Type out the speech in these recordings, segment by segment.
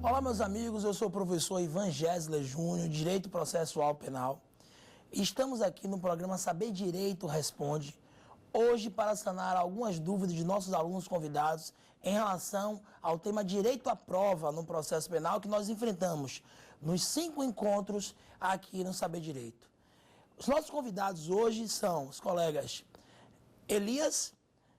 Olá, meus amigos, eu sou o professor Ivan Gessler Júnior, Direito Processual Penal. Estamos aqui no programa Saber Direito Responde, hoje para sanar algumas dúvidas de nossos alunos convidados em relação ao tema Direito à Prova no processo penal que nós enfrentamos nos 5 encontros aqui no Saber Direito. Os nossos convidados hoje são os colegas Elias,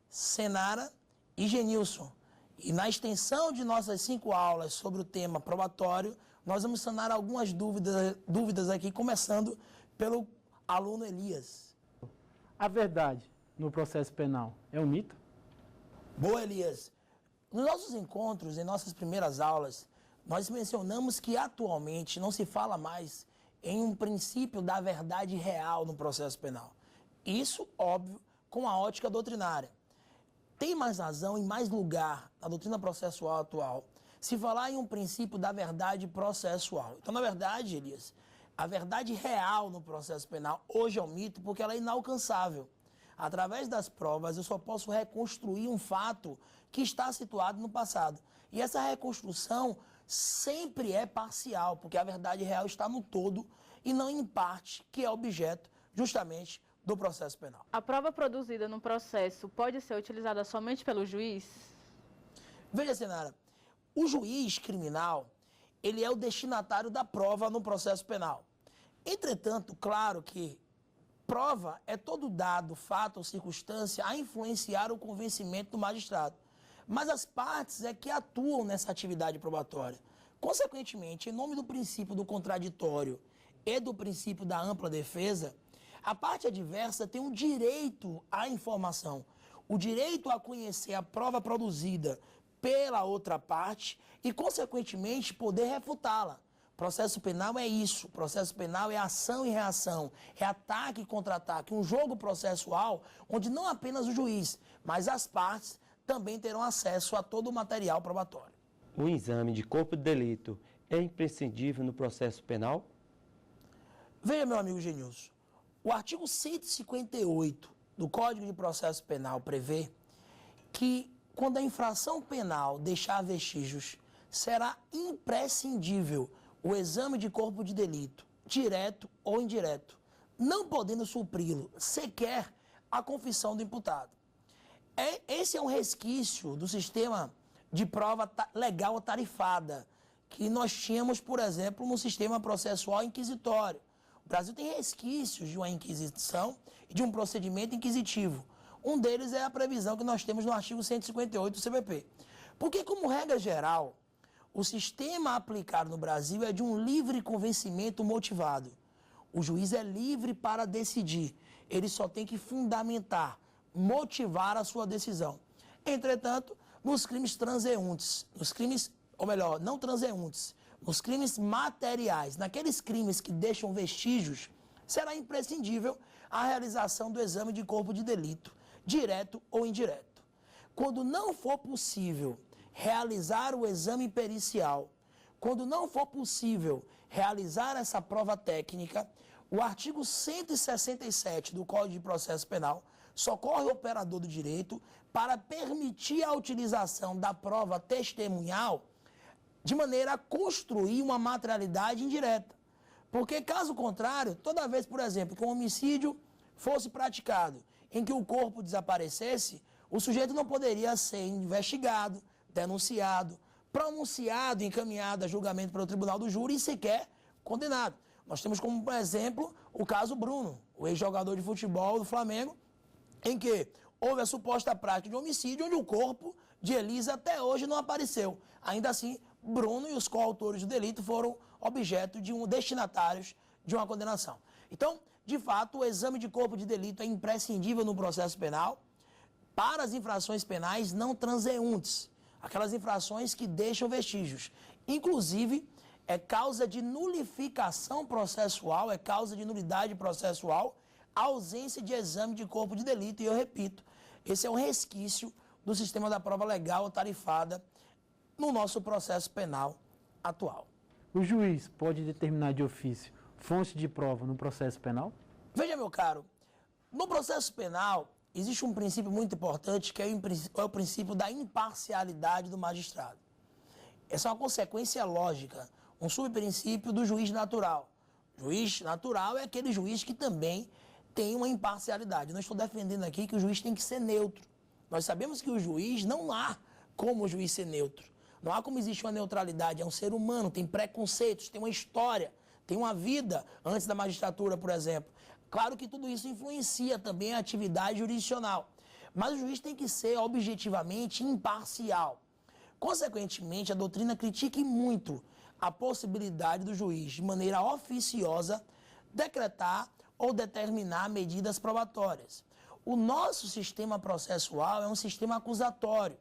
Senara e Genilson. E na extensão de nossas 5 aulas sobre o tema probatório, nós vamos sanar algumas dúvidas aqui, começando pelo aluno Elias. A verdade no processo penal é um mito? Boa, Elias. Nos nossos encontros, em nossas primeiras aulas, nós mencionamos que atualmente não se fala mais em um princípio da verdade real no processo penal. Isso, óbvio, com a ótica doutrinária. Tem mais razão e mais lugar na doutrina processual atual se falar em um princípio da verdade processual. Então, na verdade, Elias, a verdade real no processo penal hoje é um mito porque ela é inalcançável. Através das provas, eu só posso reconstruir um fato que está situado no passado. E essa reconstrução sempre é parcial, porque a verdade real está no todo e não em parte, que é objeto justamente do processo penal. A prova produzida no processo pode ser utilizada somente pelo juiz? Veja, Senara, o juiz criminal, ele é o destinatário da prova no processo penal. Entretanto, claro que prova é todo dado, fato ou circunstância a influenciar o convencimento do magistrado. Mas as partes é que atuam nessa atividade probatória. Consequentemente, em nome do princípio do contraditório e do princípio da ampla defesa, a parte adversa tem um direito à informação, o direito a conhecer a prova produzida pela outra parte e, consequentemente, poder refutá-la. Processo penal é isso, processo penal é ação e reação, é ataque e contra-ataque, um jogo processual onde não apenas o juiz, mas as partes também terão acesso a todo o material probatório. O exame de corpo de delito é imprescindível no processo penal? Veja, meu amigo Genilson, o artigo 158 do Código de Processo Penal prevê que, quando a infração penal deixar vestígios, será imprescindível o exame de corpo de delito, direto ou indireto, não podendo supri-lo sequer a confissão do imputado. Esse é um resquício do sistema de prova legal tarifada que nós tínhamos, por exemplo, no sistema processual inquisitório. O Brasil tem resquícios de uma inquisição e de um procedimento inquisitivo. Um deles é a previsão que nós temos no artigo 158 do CPP. Porque, como regra geral, o sistema aplicado no Brasil é de um livre convencimento motivado. O juiz é livre para decidir. Ele só tem que fundamentar, motivar a sua decisão. Entretanto, nos crimes transeuntes, não transeuntes, nos crimes materiais, naqueles crimes que deixam vestígios, será imprescindível a realização do exame de corpo de delito, direto ou indireto. Quando não for possível realizar o exame pericial, quando não for possível realizar essa prova técnica, o artigo 167 do Código de Processo Penal socorre o operador do direito para permitir a utilização da prova testemunhal de maneira a construir uma materialidade indireta. Porque, caso contrário, toda vez, por exemplo, que um homicídio fosse praticado em que o corpo desaparecesse, o sujeito não poderia ser investigado, denunciado, pronunciado, encaminhado a julgamento pelo tribunal do júri e sequer condenado. Nós temos como exemplo o caso Bruno, o ex-jogador de futebol do Flamengo, em que houve a suposta prática de homicídio onde o corpo de Elisa até hoje não apareceu. Ainda assim, Bruno e os coautores do delito foram objeto de destinatários de uma condenação. Então, de fato, o exame de corpo de delito é imprescindível no processo penal para as infrações penais não transeuntes, aquelas infrações que deixam vestígios. Inclusive, é causa de nulificação processual, é causa de nulidade processual a ausência de exame de corpo de delito. E eu repito, esse é um resquício do sistema da prova legal tarifada no nosso processo penal atual. O juiz pode determinar de ofício fonte de prova no processo penal? Veja, meu caro, no processo penal existe um princípio muito importante que é o princípio da imparcialidade do magistrado. Essa é uma consequência lógica, um subprincípio do juiz natural. Juiz natural é aquele juiz que também tem uma imparcialidade. Não estou defendendo aqui que o juiz tem que ser neutro. Nós sabemos que o juiz não há como o juiz ser neutro. Não há como existir uma neutralidade. É um ser humano, tem preconceitos, tem uma história, tem uma vida antes da magistratura, por exemplo. Claro que tudo isso influencia também a atividade jurisdicional. Mas o juiz tem que ser objetivamente imparcial. Consequentemente, a doutrina critica muito a possibilidade do juiz, de maneira oficiosa, decretar ou determinar medidas probatórias. O nosso sistema processual é um sistema acusatório.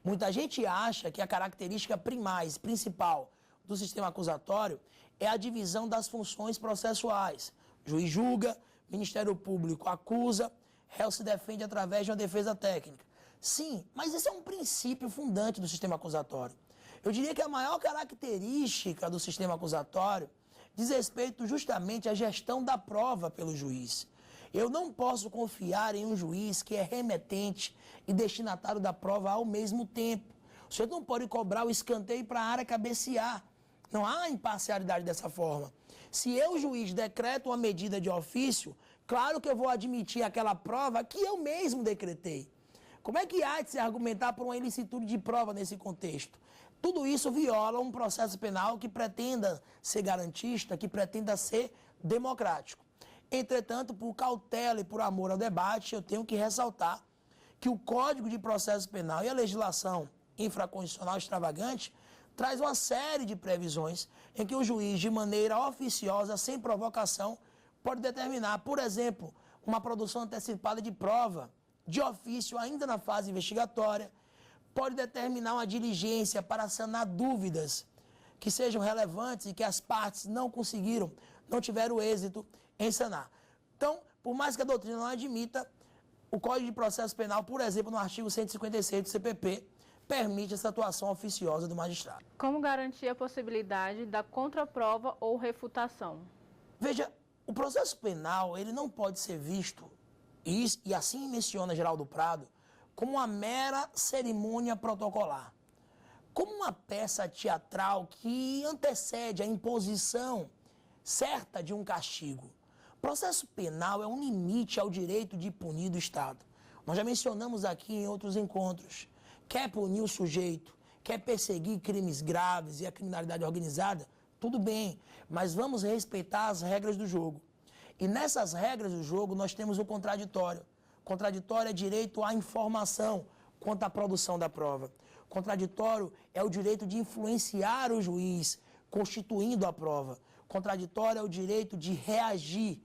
Muita gente acha que a característica principal do sistema acusatório é a divisão das funções processuais. O juiz julga, Ministério Público acusa, réu se defende através de uma defesa técnica. Sim, mas esse é um princípio fundante do sistema acusatório. Eu diria que a maior característica do sistema acusatório diz respeito justamente à gestão da prova pelo juiz. Eu não posso confiar em um juiz que é remetente e destinatário da prova ao mesmo tempo. O senhor não pode cobrar o escanteio para a área cabecear. Não há imparcialidade dessa forma. Se eu, juiz, decreto uma medida de ofício, claro que eu vou admitir aquela prova que eu mesmo decretei. Como é que há de se argumentar por uma ilicitude de prova nesse contexto? Tudo isso viola um processo penal que pretenda ser garantista, que pretenda ser democrático. Entretanto, por cautela e por amor ao debate, eu tenho que ressaltar que o Código de Processo Penal e a legislação infraconstitucional extravagante traz uma série de previsões em que o juiz, de maneira oficiosa, sem provocação, pode determinar, por exemplo, uma produção antecipada de prova, de ofício ainda na fase investigatória, pode determinar uma diligência para sanar dúvidas que sejam relevantes e que as partes não tiveram êxito em sanar. Então, por mais que a doutrina não admita, o Código de Processo Penal, por exemplo, no artigo 156 do CPP, permite essa atuação oficiosa do magistrado. Como garantir a possibilidade da contraprova ou refutação? Veja, o processo penal ele não pode ser visto, e assim menciona Geraldo Prado, como uma mera cerimônia protocolar, como uma peça teatral que antecede a imposição certa de um castigo. Processo penal é um limite ao direito de punir do Estado. Nós já mencionamos aqui em outros encontros. Quer punir o sujeito, quer perseguir crimes graves e a criminalidade organizada, tudo bem, mas vamos respeitar as regras do jogo. E nessas regras do jogo nós temos o contraditório. Contraditório é direito à informação quanto à produção da prova. Contraditório é o direito de influenciar o juiz, constituindo a prova. Contraditório é o direito de reagir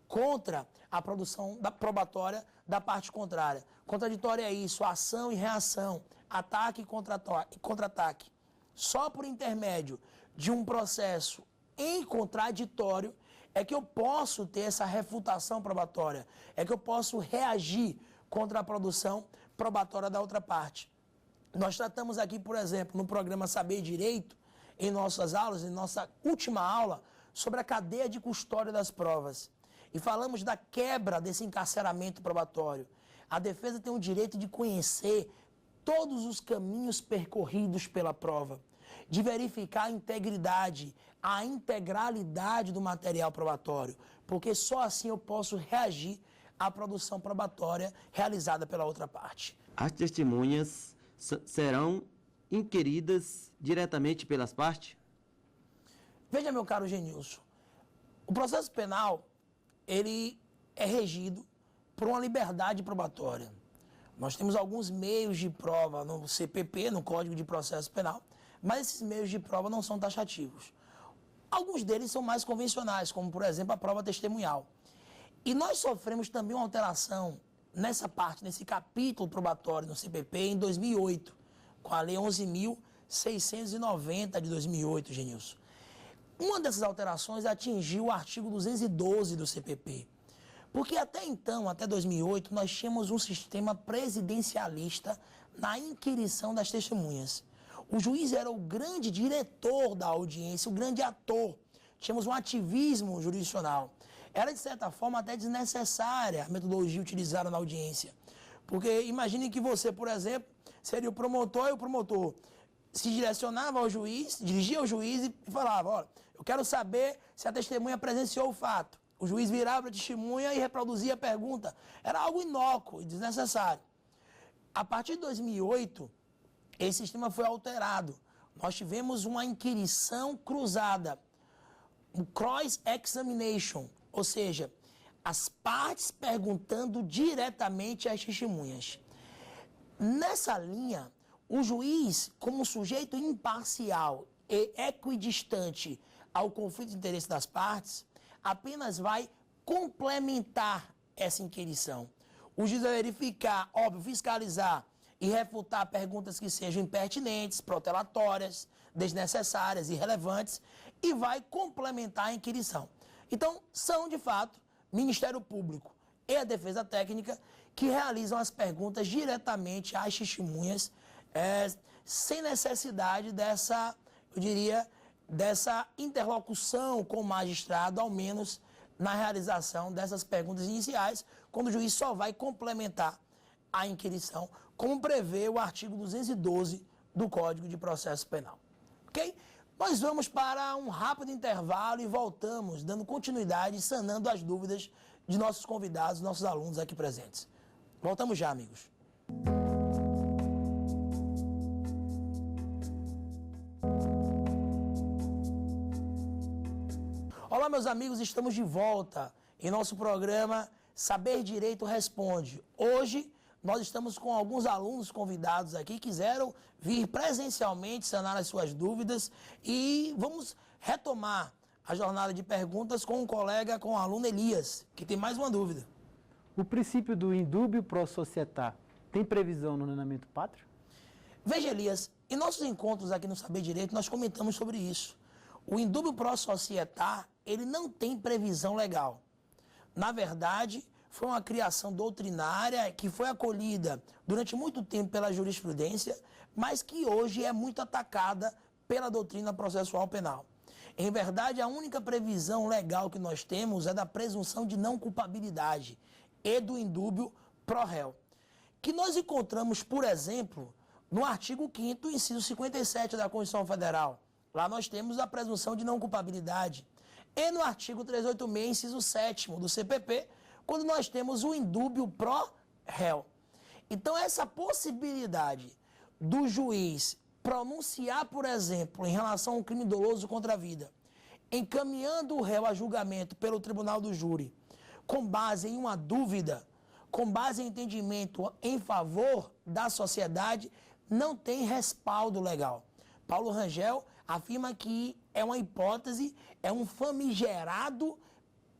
contra a produção probatória da parte contrária. Contraditório é isso, ação e reação, ataque e contra-ataque. Só por intermédio de um processo em contraditório é que eu posso ter essa refutação probatória, é que eu posso reagir contra a produção probatória da outra parte. Nós tratamos aqui, por exemplo, no programa Saber Direito, em nossas aulas, em nossa última aula, sobre a cadeia de custódia das provas. E falamos da quebra desse encarceramento probatório. A defesa tem o direito de conhecer todos os caminhos percorridos pela prova, de verificar a integridade, a integralidade do material probatório, porque só assim eu posso reagir à produção probatória realizada pela outra parte. As testemunhas serão inquiridas diretamente pelas partes? Veja, meu caro Genilson, o processo penal, ele é regido por uma liberdade probatória. Nós temos alguns meios de prova no CPP, no Código de Processo Penal, mas esses meios de prova não são taxativos. Alguns deles são mais convencionais, como, por exemplo, a prova testemunhal. E nós sofremos também uma alteração nessa parte, nesse capítulo probatório no CPP, em 2008, com a Lei 11.690 de 2008, Genilson. Uma dessas alterações atingiu o artigo 212 do CPP. Porque até então, até 2008, nós tínhamos um sistema presidencialista na inquirição das testemunhas. O juiz era o grande diretor da audiência, o grande ator. Tínhamos um ativismo jurisdicional. Era, de certa forma, até desnecessária a metodologia utilizada na audiência. Porque imagine que você, por exemplo, seria o promotor e o promotor se direcionava ao juiz, dirigia ao juiz e falava, olha, eu quero saber se a testemunha presenciou o fato. O juiz virava para a testemunha e reproduzia a pergunta. Era algo inócuo e desnecessário. A partir de 2008, esse sistema foi alterado. Nós tivemos uma inquirição cruzada, um cross-examination, ou seja, as partes perguntando diretamente às testemunhas. Nessa linha, o juiz, como sujeito imparcial e equidistante ao conflito de interesse das partes, apenas vai complementar essa inquirição. O juiz vai verificar, óbvio, fiscalizar e refutar perguntas que sejam impertinentes, protelatórias, desnecessárias, irrelevantes, e vai complementar a inquirição. Então, são, de fato, Ministério Público e a Defesa Técnica que realizam as perguntas diretamente às testemunhas, sem necessidade dessa, eu diria, dessa interlocução com o magistrado, ao menos na realização dessas perguntas iniciais, quando o juiz só vai complementar a inquirição, como prevê o artigo 212 do Código de Processo Penal. Ok? Nós vamos para um rápido intervalo e voltamos, dando continuidade e sanando as dúvidas de nossos convidados, nossos alunos aqui presentes. Voltamos já, amigos. Olá, meus amigos, estamos de volta em nosso programa Saber Direito Responde. Hoje, nós estamos com alguns alunos convidados aqui que quiseram vir presencialmente sanar as suas dúvidas e vamos retomar a jornada de perguntas com um colega, com o aluno Elias, que tem mais uma dúvida. O princípio do indúbio pro societá tem previsão no ordenamento pátrio? Veja, Elias, em nossos encontros aqui no Saber Direito, nós comentamos sobre isso. O indúbio pro societá, ele não tem previsão legal. Na verdade, foi uma criação doutrinária que foi acolhida durante muito tempo pela jurisprudência, mas que hoje é muito atacada pela doutrina processual penal. Em verdade, a única previsão legal que nós temos é da presunção de não culpabilidade e do indúbio pro réu, que nós encontramos, por exemplo, no artigo 5º, inciso 57 da Constituição Federal. Lá nós temos a presunção de não culpabilidade. E no artigo 386, inciso 7º do CPP, quando nós temos o indúbio pro réu. Então, essa possibilidade do juiz pronunciar, por exemplo, em relação a um crime doloso contra a vida, encaminhando o réu a julgamento pelo tribunal do júri, com base em uma dúvida, com base em entendimento em favor da sociedade, não tem respaldo legal. Paulo Rangel afirma que é uma hipótese, é um famigerado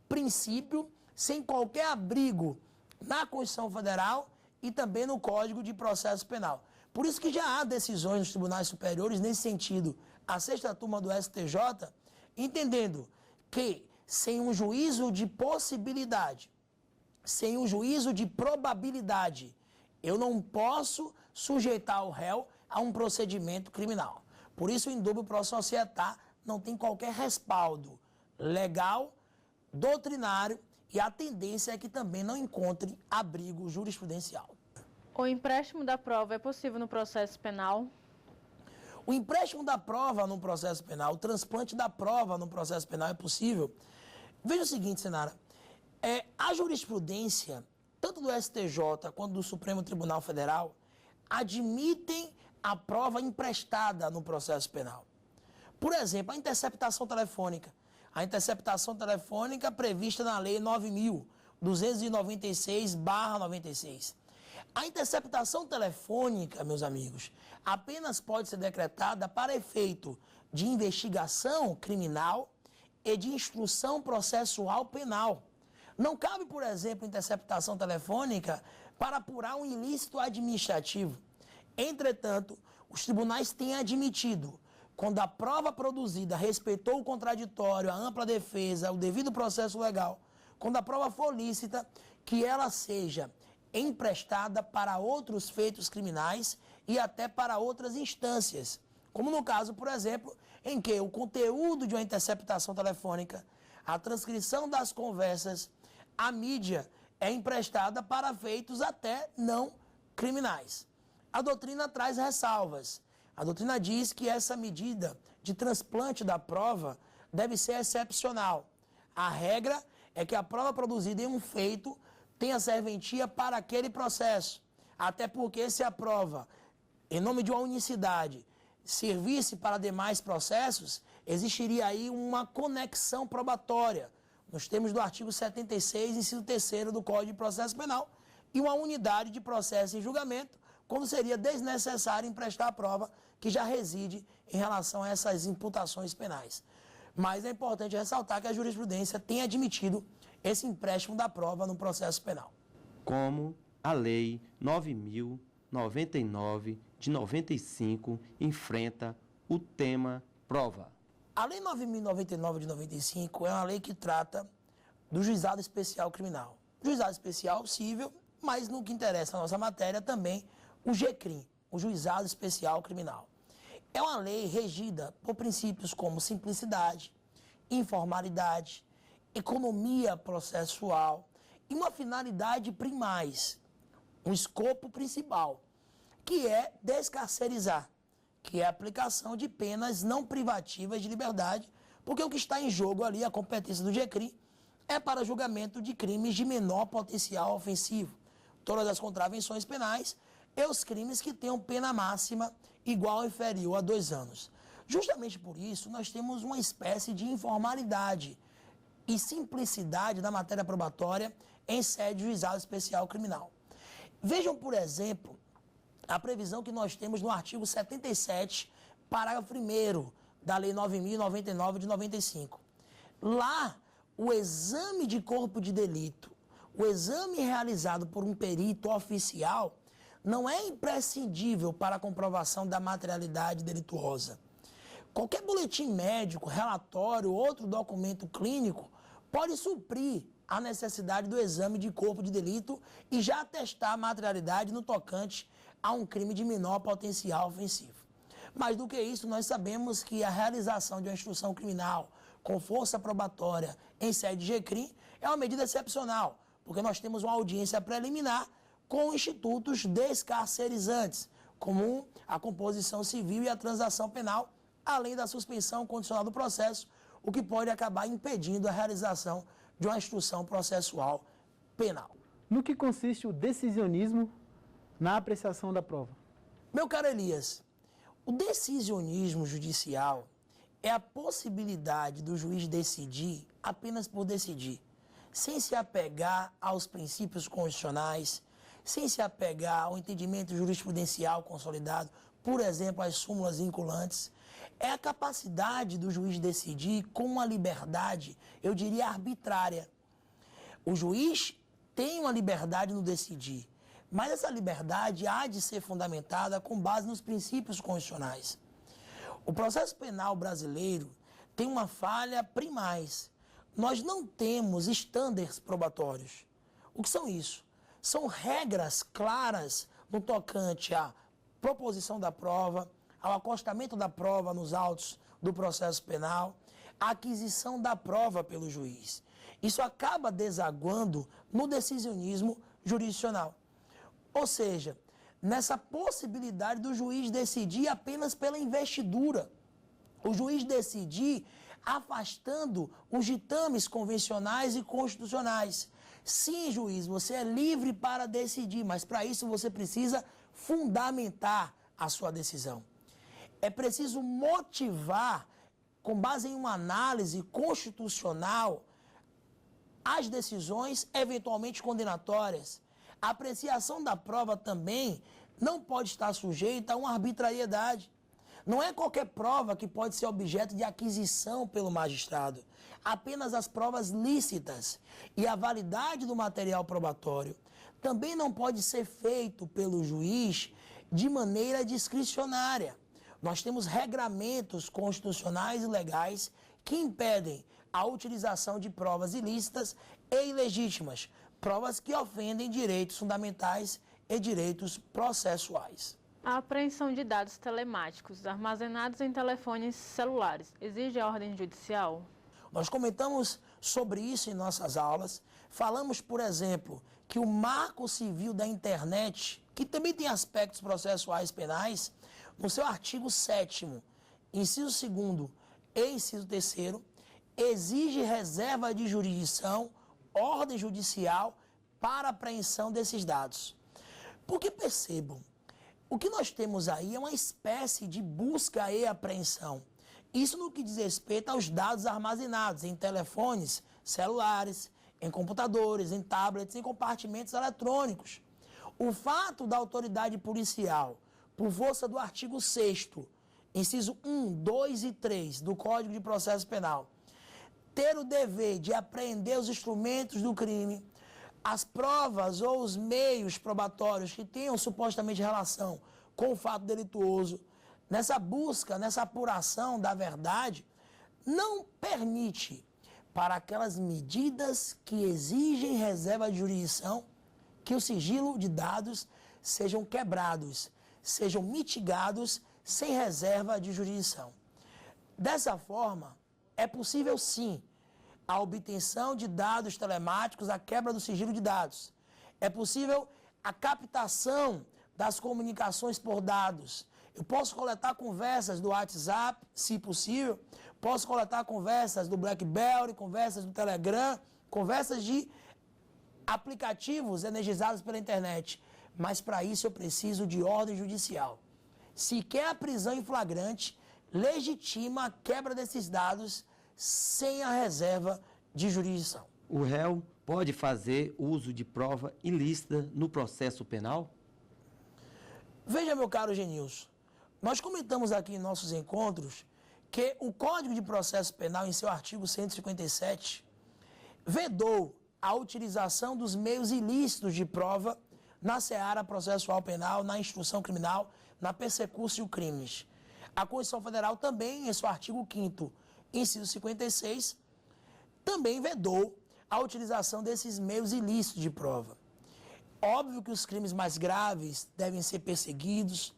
princípio sem qualquer abrigo na Constituição Federal e também no Código de Processo Penal. Por isso que já há decisões nos tribunais superiores nesse sentido. A sexta turma do STJ, entendendo que sem um juízo de possibilidade, sem um juízo de probabilidade, eu não posso sujeitar o réu a um procedimento criminal. Por isso o indúbio pro societá não tem qualquer respaldo legal, doutrinário, e a tendência é que também não encontre abrigo jurisprudencial. O empréstimo da prova é possível no processo penal? O empréstimo da prova no processo penal, o transplante da prova no processo penal é possível. Veja o seguinte, Senara, a jurisprudência, tanto do STJ quanto do Supremo Tribunal Federal, admitem a prova emprestada no processo penal. Por exemplo, a interceptação telefônica. A interceptação telefônica prevista na Lei 9.296/96. A interceptação telefônica, meus amigos, apenas pode ser decretada para efeito de investigação criminal e de instrução processual penal. Não cabe, por exemplo, interceptação telefônica para apurar um ilícito administrativo. Entretanto, os tribunais têm admitido, quando a prova produzida respeitou o contraditório, a ampla defesa, o devido processo legal, quando a prova for lícita, que ela seja emprestada para outros feitos criminais e até para outras instâncias. Como no caso, por exemplo, em que o conteúdo de uma interceptação telefônica, a transcrição das conversas, a mídia é emprestada para feitos até não criminais. A doutrina traz ressalvas, A doutrina diz que essa medida de transplante da prova deve ser excepcional. A regra é que a prova produzida em um feito tenha serventia para aquele processo. Até porque se a prova, em nome de uma unicidade, servisse para demais processos, existiria aí uma conexão probatória, nos termos do artigo 76, inciso 3º do Código de Processo Penal, e uma unidade de processo em julgamento, quando seria desnecessário emprestar a prova que já reside em relação a essas imputações penais. Mas é importante ressaltar que a jurisprudência tem admitido esse empréstimo da prova no processo penal. Como a Lei 9.099 de 95 enfrenta o tema prova. A Lei 9.099 de 95 é uma lei que trata do Juizado Especial Criminal. Juizado Especial Cível, mas no que interessa a nossa matéria também o GCRIM, o Juizado Especial Criminal. É uma lei regida por princípios como simplicidade, informalidade, economia processual e uma finalidade primais, um escopo principal, que é descarcerizar, que é a aplicação de penas não privativas de liberdade, porque o que está em jogo ali, a competência do GCRIM, é para julgamento de crimes de menor potencial ofensivo, todas as contravenções penais e os crimes que tenham pena máxima igual ou inferior a 2 anos. Justamente por isso, nós temos uma espécie de informalidade e simplicidade da matéria probatória em sede de juizado especial criminal. Vejam, por exemplo, a previsão que nós temos no artigo 77, parágrafo 1º da Lei 9.099 de 95. Lá, o exame de corpo de delito, o exame realizado por um perito oficial, não é imprescindível para a comprovação da materialidade delituosa. Qualquer boletim médico, relatório, outro documento clínico pode suprir a necessidade do exame de corpo de delito e já atestar a materialidade no tocante a um crime de menor potencial ofensivo. Mais do que isso, nós sabemos que a realização de uma instrução criminal com força probatória em sede de GCRIM é uma medida excepcional, porque nós temos uma audiência preliminar com institutos descarcerizantes, como a composição civil e a transação penal, além da suspensão condicional do processo, o que pode acabar impedindo a realização de uma instrução processual penal. No que consiste o decisionismo na apreciação da prova? Meu caro Elias, o decisionismo judicial é a possibilidade do juiz decidir apenas por decidir, sem se apegar aos princípios constitucionais, sem se apegar ao entendimento jurisprudencial consolidado, por exemplo, às súmulas vinculantes. É a capacidade do juiz decidir com uma liberdade, eu diria, arbitrária. O juiz tem uma liberdade no decidir, mas essa liberdade há de ser fundamentada com base nos princípios constitucionais. O processo penal brasileiro tem uma falha primais. Nós não temos estándares probatórios. O que são isso? São regras claras no tocante à proposição da prova, ao acostamento da prova nos autos do processo penal, a aquisição da prova pelo juiz. Isso acaba desaguando no decisionismo jurisdicional. Ou seja, nessa possibilidade do juiz decidir apenas pela investidura. O juiz decidir afastando os ditames convencionais e constitucionais. Sim, juiz, você é livre para decidir, mas para isso você precisa fundamentar a sua decisão. É preciso motivar, com base em uma análise constitucional, as decisões eventualmente condenatórias. A apreciação da prova também não pode estar sujeita a uma arbitrariedade. Não é qualquer prova que pode ser objeto de aquisição pelo magistrado. Apenas as provas lícitas e a validade do material probatório também não pode ser feito pelo juiz de maneira discricionária. Nós temos regramentos constitucionais e legais que impedem a utilização de provas ilícitas e ilegítimas, provas que ofendem direitos fundamentais e direitos processuais. A apreensão de dados telemáticos armazenados em telefones celulares exige a ordem judicial? Nós comentamos sobre isso em nossas aulas. Falamos, por exemplo, que o Marco Civil da Internet, que também tem aspectos processuais penais, no seu artigo 7º, inciso 2º e inciso 3º, exige reserva de jurisdição, ordem judicial para apreensão desses dados. Porque percebam, o que nós temos aí é uma espécie de busca e apreensão. Isso no que diz respeito aos dados armazenados em telefones celulares, em computadores, em tablets, em compartimentos eletrônicos. O fato da autoridade policial, por força do artigo 6º, inciso 1, 2 e 3 do Código de Processo Penal, ter o dever de apreender os instrumentos do crime, as provas ou os meios probatórios que tenham supostamente relação com o fato delituoso, nessa busca, nessa apuração da verdade, não permite para aquelas medidas que exigem reserva de jurisdição que o sigilo de dados sejam quebrados, sejam mitigados sem reserva de jurisdição. Dessa forma, é possível sim a obtenção de dados telemáticos, a quebra do sigilo de dados. É possível a captação das comunicações por dados. Eu posso coletar conversas do WhatsApp, se possível, posso coletar conversas do BlackBerry, conversas do Telegram, conversas de aplicativos energizados pela internet. Mas para isso eu preciso de ordem judicial. Se quer a prisão em flagrante, legitima a quebra desses dados sem a reserva de jurisdição. O réu pode fazer uso de prova ilícita no processo penal? Veja, meu caro Genilson, nós comentamos aqui em nossos encontros que o Código de Processo Penal, em seu artigo 157, vedou a utilização dos meios ilícitos de prova na seara processual penal, na instrução criminal, na persecução de crimes. A Constituição Federal também, em seu artigo 5º, inciso 56, também vedou a utilização desses meios ilícitos de prova. Óbvio que os crimes mais graves devem ser perseguidos,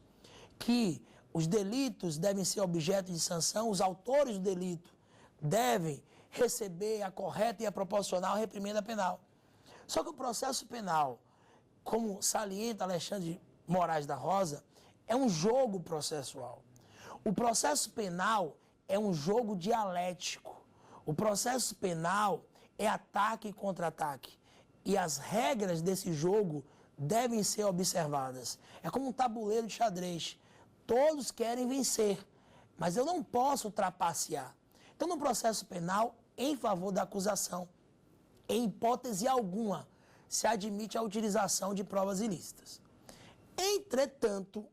que os delitos devem ser objeto de sanção, os autores do delito devem receber a correta e a proporcional reprimenda penal. Só que o processo penal, como salienta Alexandre Moraes da Rosa, é um jogo processual. O processo penal é um jogo dialético. O processo penal é ataque e contra-ataque. E as regras desse jogo devem ser observadas. É como um tabuleiro de xadrez. Todos querem vencer, mas eu não posso trapacear. Então, no processo penal, em favor da acusação, em hipótese alguma, se admite a utilização de provas ilícitas. Entretanto,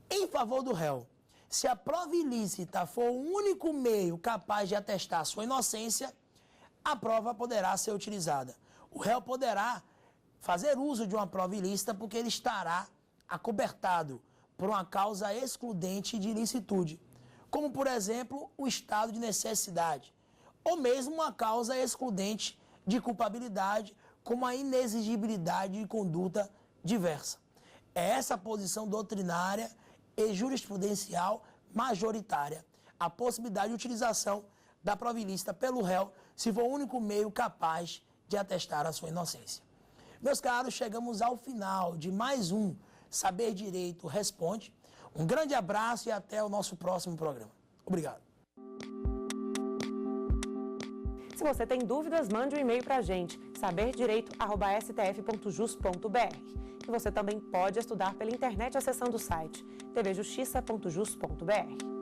em favor do réu, se a prova ilícita for o único meio capaz de atestar sua inocência, a prova poderá ser utilizada. O réu poderá fazer uso de uma prova ilícita porque ele estará acobertado por uma causa excludente de ilicitude, como, por exemplo, o estado de necessidade, ou mesmo uma causa excludente de culpabilidade, como a inexigibilidade de conduta diversa. É essa a posição doutrinária e jurisprudencial majoritária, a possibilidade de utilização da prova ilícita pelo réu, se for o único meio capaz de atestar a sua inocência. Meus caros, chegamos ao final de mais um Saber Direito Responde. Um grande abraço e até o nosso próximo programa. Obrigado. Se você tem dúvidas, mande um e-mail para a gente, saberdireito@stf.jus.br. E você também pode estudar pela internet acessando o site tvjustiça.jus.br.